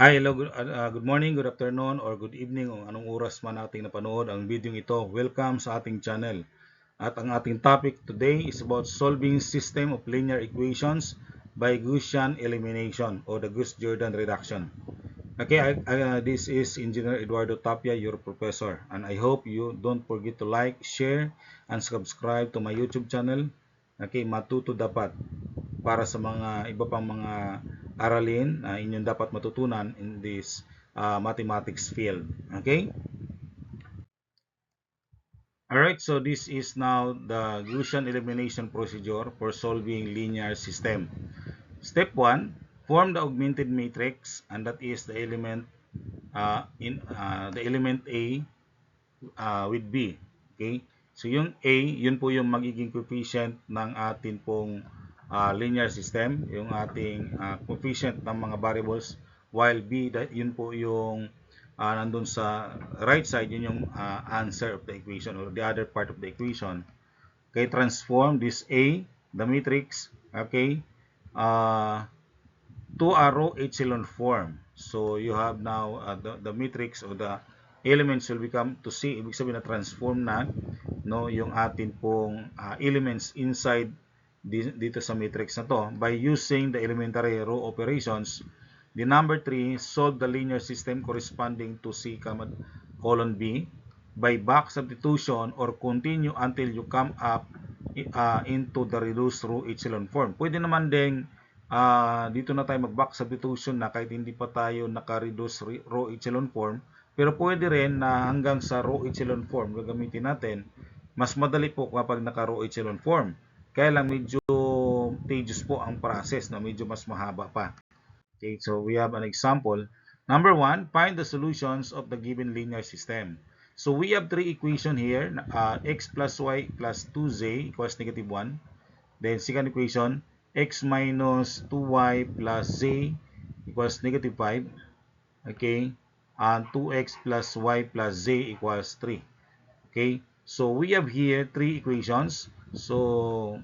Hi, hello, good morning, good afternoon, or good evening o anong oras man nating napanood ang video ito. Welcome sa ating channel. At ang ating topic today is about solving system of linear equations by Gaussian elimination or the Gauss-Jordan reduction. Okay, this is Engineer Eduardo Tapia, your professor, and I hope you don't forget to like, share, and subscribe to my YouTube channel. Okay, matuto dapat para sa mga iba pang mga aralin na inyong dapat matutunan in this mathematics field. Okay? Alright, so this is now the Gaussian elimination procedure for solving linear system. Step 1, form the augmented matrix, and that is the element the element A with B. Okay? So yung A, yun po yung magiging coefficient ng atin pong linear system, yung ating coefficient ng mga variables, while B, yun po yung nandun sa right side, yun yung answer of the equation or the other part of the equation. Okay, transform this A, the matrix, okay, to a row echelon form. So you have now the matrix or the elements will become to C. Ibig sabihin na transform na no yung atin pong elements inside dito sa matrix na to by using the elementary row operations. The number 3, solve the linear system corresponding to C, colon B by back substitution or continue until you come up into the reduced row echelon form. Pwede naman din dito na tayo mag-back substitution na kahit hindi pa tayo naka-reduce row echelon form. Pero pwede rin na hanggang sa row echelon form gagamitin natin. Mas madali po kapag naka-row echelon form. Kaya lang medyo tedious po ang process, no? Medyo mas mahaba pa. Okay, so we have an example. Number 1, find the solutions of the given linear system. So we have three equations here. X plus y plus 2z equals negative 1. Then second equation, x minus 2y plus z equals negative 5. Okay, and 2x plus y plus z equals 3. Okay, so we have here three equations. So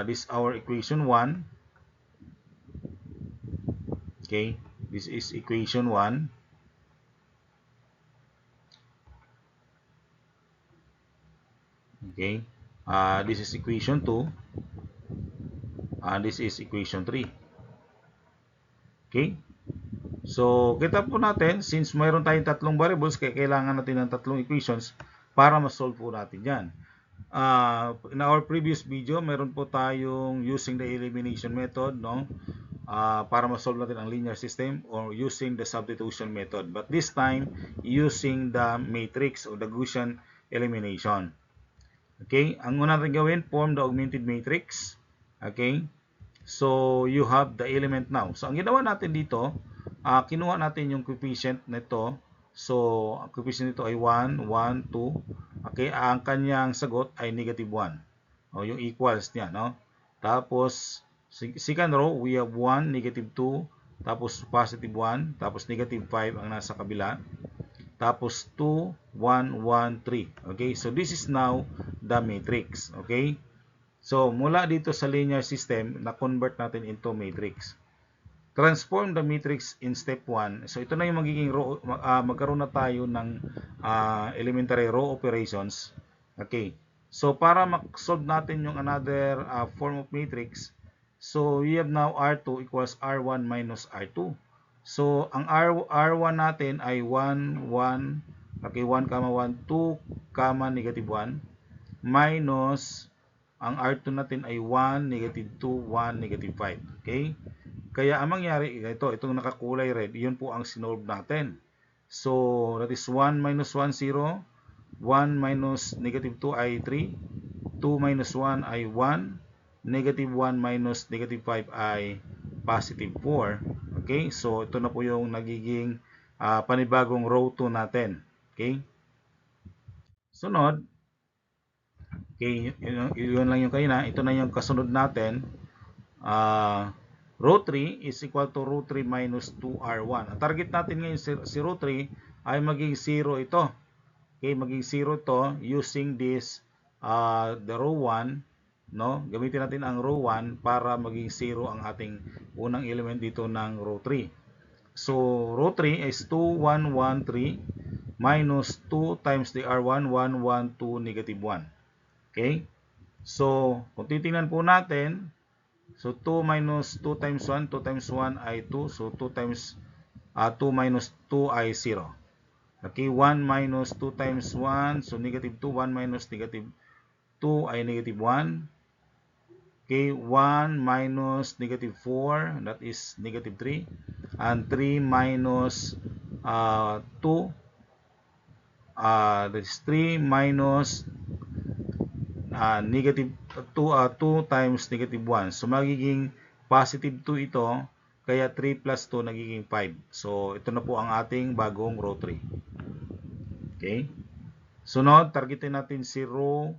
this is our equation 1. Okay, this is equation 1. Okay, this is equation 2. And this is equation 3. Okay, so kita po natin, since mayroon tayong tatlong variables, kaya kailangan natin ng tatlong equations para ma-solve po natin yan. In our previous video, meron po tayong using the elimination method, no? Para ma-solve natin ang linear system or using the substitution method. But this time, using the matrix or the Gaussian elimination. Okay, ang una natin gawin, form the augmented matrix. Okay, so you have the element now. So ang ginawa natin dito, kinuha natin yung coefficient nito. So ang coefficient nito ay 1, 1, 2. Okay, ang kanyang sagot ay negative 1. O yung equals niya, no? Tapos second row, we have 1, negative 2, tapos positive 1, tapos negative 5 ang nasa kabila. Tapos 2, 1, 1, 3. Okay, so this is now the matrix. Okay, so mula dito sa linear system, na-convert natin into matrix. Transform the matrix in step 1. So ito na yung magiging row, magkaroon na tayo ng elementary row operations. Okay, so para mag-solve natin yung another form of matrix, so we have now R2 equals R1 minus R2. So, ang R1 natin ay 1, 1, okay, 1, 1, 2, negative 1, minus, ang R2 natin ay 1, negative 2, 1, negative 5. Okay? Kaya, ang mangyari, itong nakakulay red, yun po ang sinolve natin. So, that is 1 minus 1, 0. 1 minus negative 2 ay 3. 2 minus 1 ay 1. Negative 1 minus negative 5 ay positive 4. Okay, so ito na po yung nagiging panibagong row 2 natin. Okay, sunod, okay, yun lang yung kanina. Ito na yung kasunod natin. Row 3 is equal to row 3 minus 2R1. Ang target natin ngayon si row 3 ay maging 0 ito. Okay, maging 0 ito using this the row 1 no? Gamitin natin ang row 1 para maging 0 ang ating unang element dito ng row 3. So, row 3 is 2, 1, 1, 3 minus 2 times the R1, 1, 1, 2, negative 1. Okay? So, kung titingnan po natin, so 2 minus 2 times 1, 2 times 1 ay 2. So, 2 times 2 minus 2 ay 0. Okay, 1 minus 2 times 1, so negative 2. 1 minus negative 2 ay negative 1. Okay, 1 minus negative 4, that is negative 3. And 3 minus 2, that is 3 minus negative 2 times negative 1. So, magiging positive 2 ito, kaya 3 plus 2 nagiging 5. So, ito na po ang ating bagong row 3. Okay? Sunod, targetin natin si row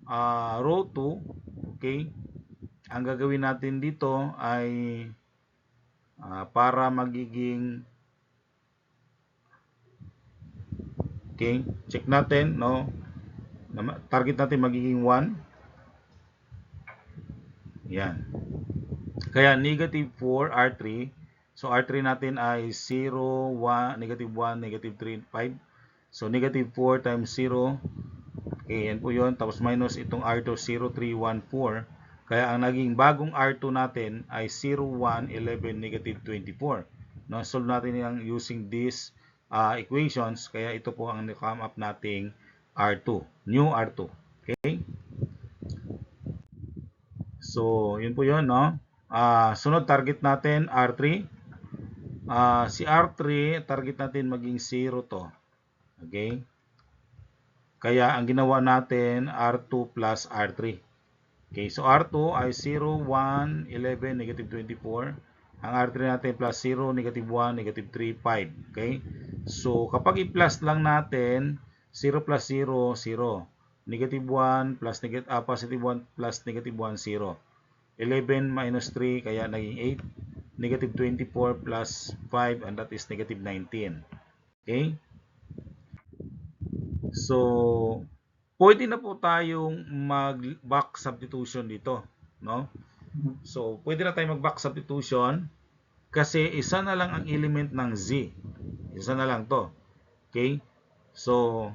2. Okay? Ang gagawin natin dito ay para magiging okay, check natin, no? Target natin magiging 1. Yan. Kaya negative 4 R3. So R3 natin ay 0, 1, negative 1, negative 3, 5. So negative 4 times 0. Okay, yan po yun. Tapos minus itong R2, 0, 3, 1, 4. Kaya ang naging bagong R2 natin ay 0, 1, 11, negative 24. No, solve natin yung using these equations. Kaya ito po ang come up nating R2. New R2. Okay? So, yun po yun, no? Sunod, target natin R3. Si R3, target natin maging 0 to. Okay? Kaya, ang ginawa natin, R2 plus R3. Okay, so R2 ay 0, 1, 11, negative 24. Ang R3 natin plus 0, negative 1, negative 3, 5. Okay? So, kapag i-plus lang natin, 0 plus 0, 0. Negative 1 plus positive 1 plus negative 1, 0. 11 minus 3, kaya naging 8. Negative 24 plus 5, and that is negative 19. Okay? So, pwede na po tayong mag-back substitution dito, no? So, pwede na tayong mag-back substitution kasi isa na lang ang element ng Z. Isa na lang to. Okay? So,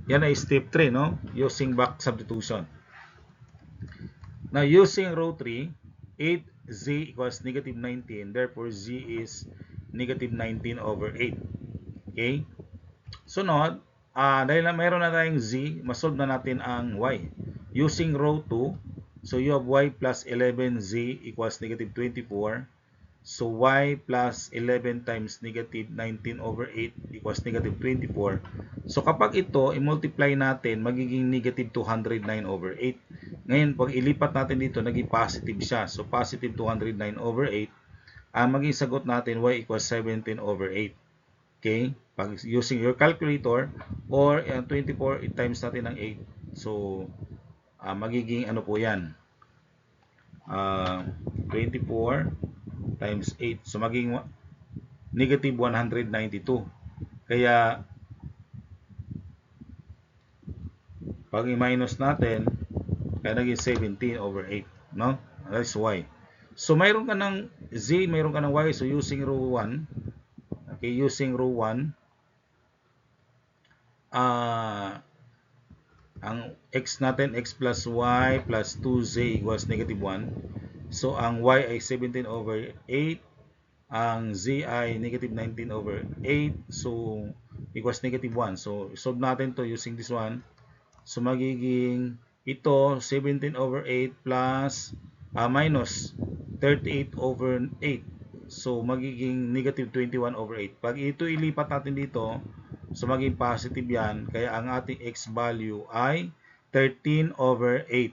yan ay step 3, no? Using back substitution. Now, using row 3, 8Z equals negative 19. Therefore, Z is negative 19 over 8. Okay? Sunod, dahil mayroon na tayong Z, masolve na natin ang Y. Using row 2, so you have Y plus 11Z equals negative 24. So Y plus 11 times negative 19 over 8 equals negative 24. So kapag ito, i-multiply natin, magiging negative 209 over 8. Ngayon, pag ilipat natin dito, naging positive siya. So positive 209 over 8. Ang maging sagot natin, Y equals 17 over 8. Okay? Pag using your calculator, or 24 times natin ng 8. So, magiging ano po yan? 24 times 8. So, magiging negative 192. Kaya, pag i-minus natin, kaya naging 17 over 8. No? That's Y. So, mayroon ka ng Z, mayroon ka ng Y. So, using row 1, okay, using row 1, ang x natin, x plus y plus 2z equals negative 1. So, ang y ay 17 over 8. Ang z ay negative 19 over 8. So, equals negative 1. So, solve natin to using this one. So, magiging ito 17 over 8 plus minus 38 over 8. So, magiging negative 21 over 8. Pag ito ilipat natin dito, so maging positive yan. Kaya ang ating x value ay 13 over 8.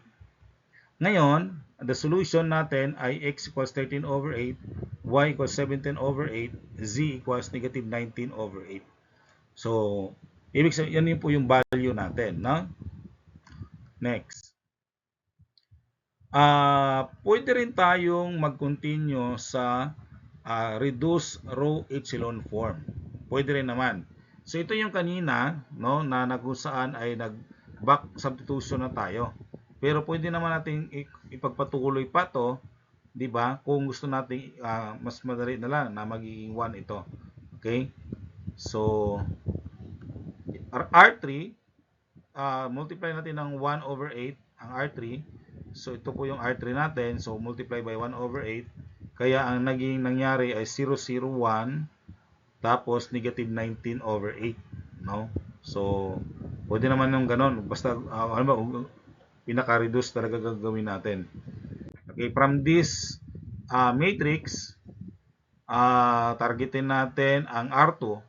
Ngayon, the solution natin ay x equals 13 over 8, y equals 17 over 8, z equals negative 19 over 8. So, ibig sabihin, yan po yung value natin. No? Next. Pwede rin tayong mag-continue sa reduce row echelon form. Pwede rin naman. So, ito yung kanina, no, na kung saan ay nag-back substitution na tayo. Pero pwede naman natin ipagpatuloy pa to, 'di ba? Kung gusto natin mas madali na lang na magiging 1 ito. Okay? So R3, multiply natin ng 1 over 8 ang R3. So ito po yung R3 natin. So multiply by 1 over 8. Kaya ang naging nangyari ay 001 tapos negative 19 over 8. No? So pwede naman yung ganon. Basta ano ba, pinaka-reduce talaga gagawin natin. Okay, from this matrix, targetin natin ang R2,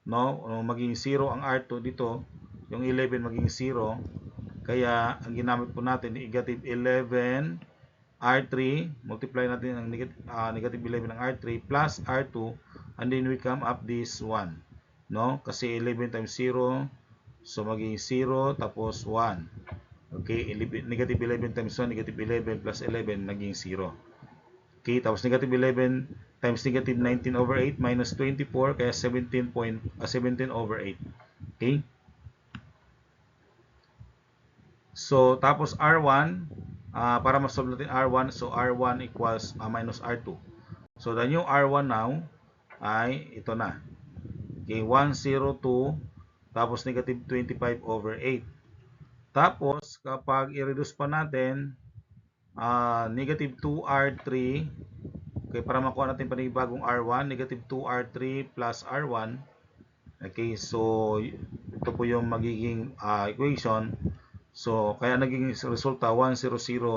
no? Maging 0 ang R2 dito, yung 11 maging 0. Kaya ang ginamit po natin negative 11 R3, multiply natin ang negative 11 ng R3 plus R2, and then we come up this 1, no? Kasi 11 times 0, so maging 0 tapos 1. Okay, negative 11 times 1, negative 11 plus 11, naging 0. Okay, tapos negative 11 times negative 19 over 8 minus 24, kaya 17 over 8. Okay? So, tapos R1, para masolve natin R1, so R1 equals minus R2. So, the new R1 now ay ito na. Okay, 102, tapos negative 25 over 8. Tapos, kapag i-reduce pa natin, negative 2R3, okay, para makuha natin panibagong R1, negative 2R3 plus R1. Okay, so ito po yung magiging equation. So, kaya naging resulta 100,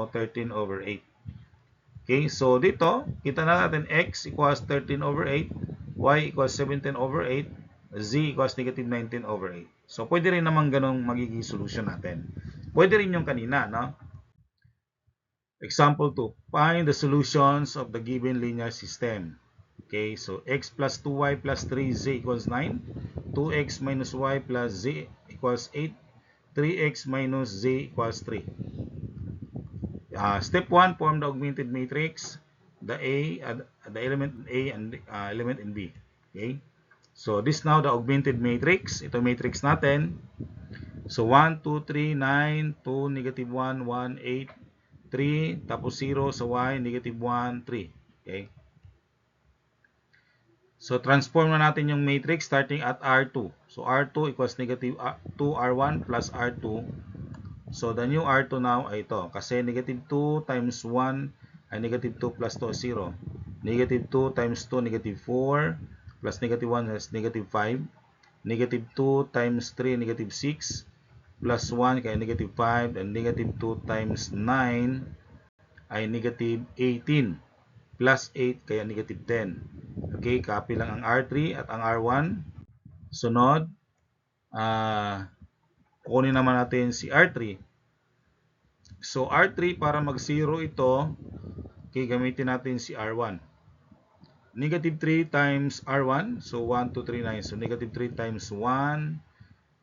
13 over 8. Okay, so dito, kita na natin x equals 13 over 8, y equals 17 over 8, z equals negative 19 over 8. So, pwede rin naman ganong magiging solution natin. Pwede rin yung kanina, no? Example 2, find the solutions of the given linear system. Okay, so x plus 2y plus 3z equals 9, 2x minus y plus z equals 8, 3x minus z equals 3. Step 1, form the augmented matrix, the element A and element in B. Okay, so this now the augmented matrix. Ito matrix natin. So 1, 2, 3, 9, 2, negative 1, 1, 8, 3, tapos 0 sa y, negative 1, 3. Okay? So, transform na natin yung matrix starting at R2. So, R2 equals negative 2R1 plus R2. So, the new R2 now ay ito. Kasi negative 2 times 1 ay negative 2 plus 2 is 0. Negative 2 times 2, negative 4. Plus negative 1 is negative 5. Negative 2 times 3, negative 6. Plus 1 kaya negative 5. And negative 2 times 9 ay negative 18. Plus 8 kaya negative 10. Okay, copy lang ang R3 at ang R1. Sunod, kunin naman natin si R3. So, R3 para mag-0 ito, okay, gamitin natin si R1. Negative 3 times R1, so 1, 2, 3, 9. So, negative 3 times 1,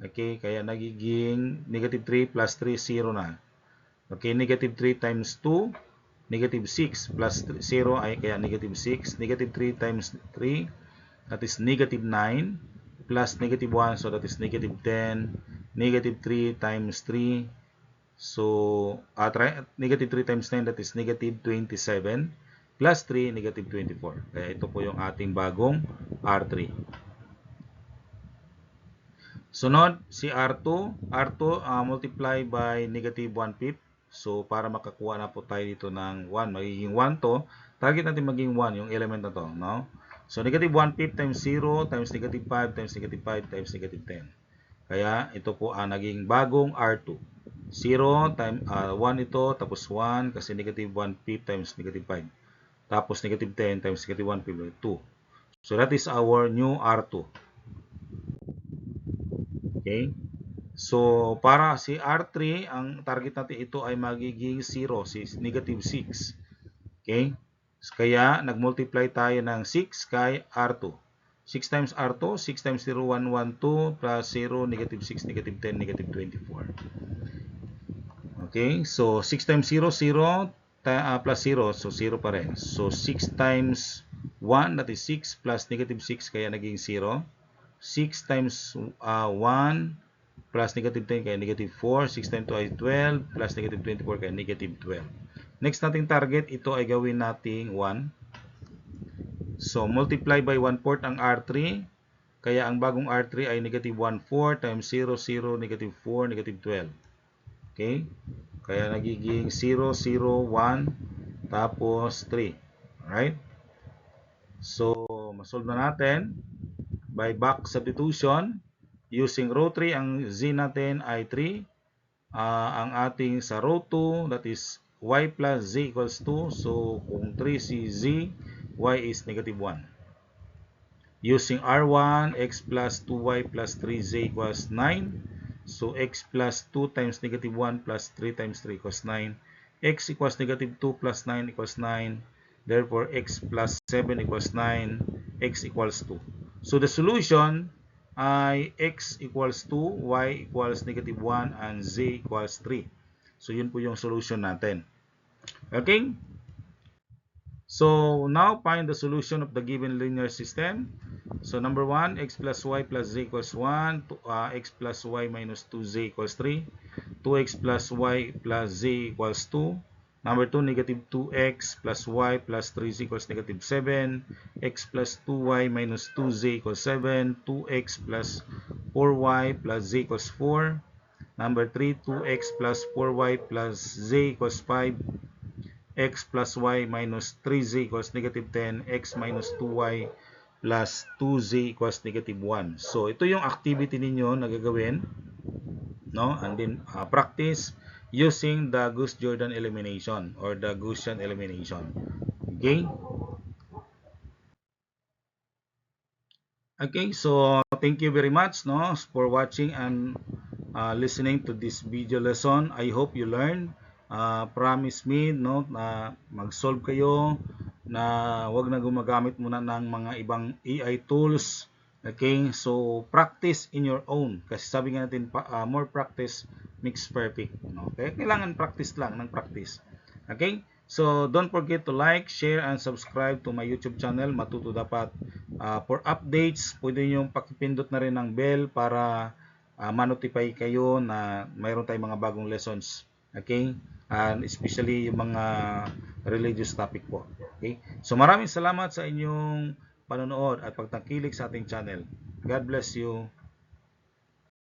okay, kaya nagiging negative 3 plus 3, 0 na. Okay, negative 3 times 2, negative 6 plus 0 ay kaya negative 6. Negative 3 times 3, that is negative 9, plus negative 1, so that is negative 10. Negative 3 times 3, so negative 3 times 9, that is negative 27. Plus 3, negative 24. Kaya ito po yung ating bagong R3. Sunod, si R2. R2 multiply by negative 1/5. So, para makakuha na po tayo dito ng 1. Magiging 1 to. Target natin maging 1, yung element na to. No? So, negative 1/5 times 0 times negative 5 times negative 5 times negative 10. Kaya, ito po ang naging bagong R2. 0 times 1 ito, tapos 1 kasi negative 1/5 times negative 5. Tapos negative 10 times negative 1/5, 2. So, that is our new R2. Okay? So, para si R3, ang target natin ito ay magiging 0, negative 6. Okay? Kaya, nag-multiply tayo ng 6 kay R2. 6 times R2, 6 times 0, 1, 1, 2, plus 0, negative 6, negative 10, negative 24. Okay? So, 6 times 0, 0, plus 0, so 0 pa rin. So, 6 times 1, that is 6, plus negative 6, kaya naging 0. 6 times 1, plus negative 10 kaya negative 4. 6 times 2 ay 12 plus negative 24 kaya negative 12. Next nating target, ito ay gawin nating 1. So, multiply by 1/4 ang R3. Kaya ang bagong R3 ay negative 1/4 times 0, 0, negative 4, negative 12. Okay? Kaya nagiging 0, 0, 1, tapos 3. Alright? So, masolve na natin by back substitution. Using row 3, ang z natin ay 3. Ang ating sa row 2, that is y plus z equals 2. So, kung 3 si z, y is negative 1. Using R1, x plus 2y plus 3z equals 9. So, x plus 2 times negative 1 plus 3 times 3 equals 9. X equals negative 2 plus 9 equals 9. Therefore, x plus 7 equals 9. X equals 2. So, the solution ay x equals 2, y equals negative 1, and z equals 3. So, yun po yung solution natin. Okay? So, now find the solution of the given linear system. So, number 1, x plus y plus z equals 1. X plus y minus 2z equals 3. 2x plus y plus z equals 2. Number 2, negative 2x plus y plus 3z equals negative 7. X plus 2y minus 2z equals 7. 2x plus 4y plus z equals 4. Number 3, 2x plus 4y plus z equals 5. X plus y minus 3z equals negative 10. X minus 2y plus 2z equals negative 1. So, ito yung activity ninyo na gagawin. No? And then, practice using the Gauss-Jordan elimination or the Gaussian elimination. Okay? Okay, so thank you very much for watching and listening to this video lesson. I hope you learned. Promise me na mag-solve kayo, na wag na gumagamit muna ng mga ibang AI tools. Okay, so practice in your own, kasi sabi nga natin more practice makes perfect. Okay, kailangan practice lang ng practice. Okay, so don't forget to like, share, and subscribe to my YouTube channel, Matuto Dapat. For updates, pwede nyo pakipindot na rin ng bell para ma-notify kayo na mayroon tayong mga bagong lessons. Okay? And especially yung mga religious topic po. Okay? So maraming salamat sa inyong panonood at pagtangkilik sa ating channel. God bless you.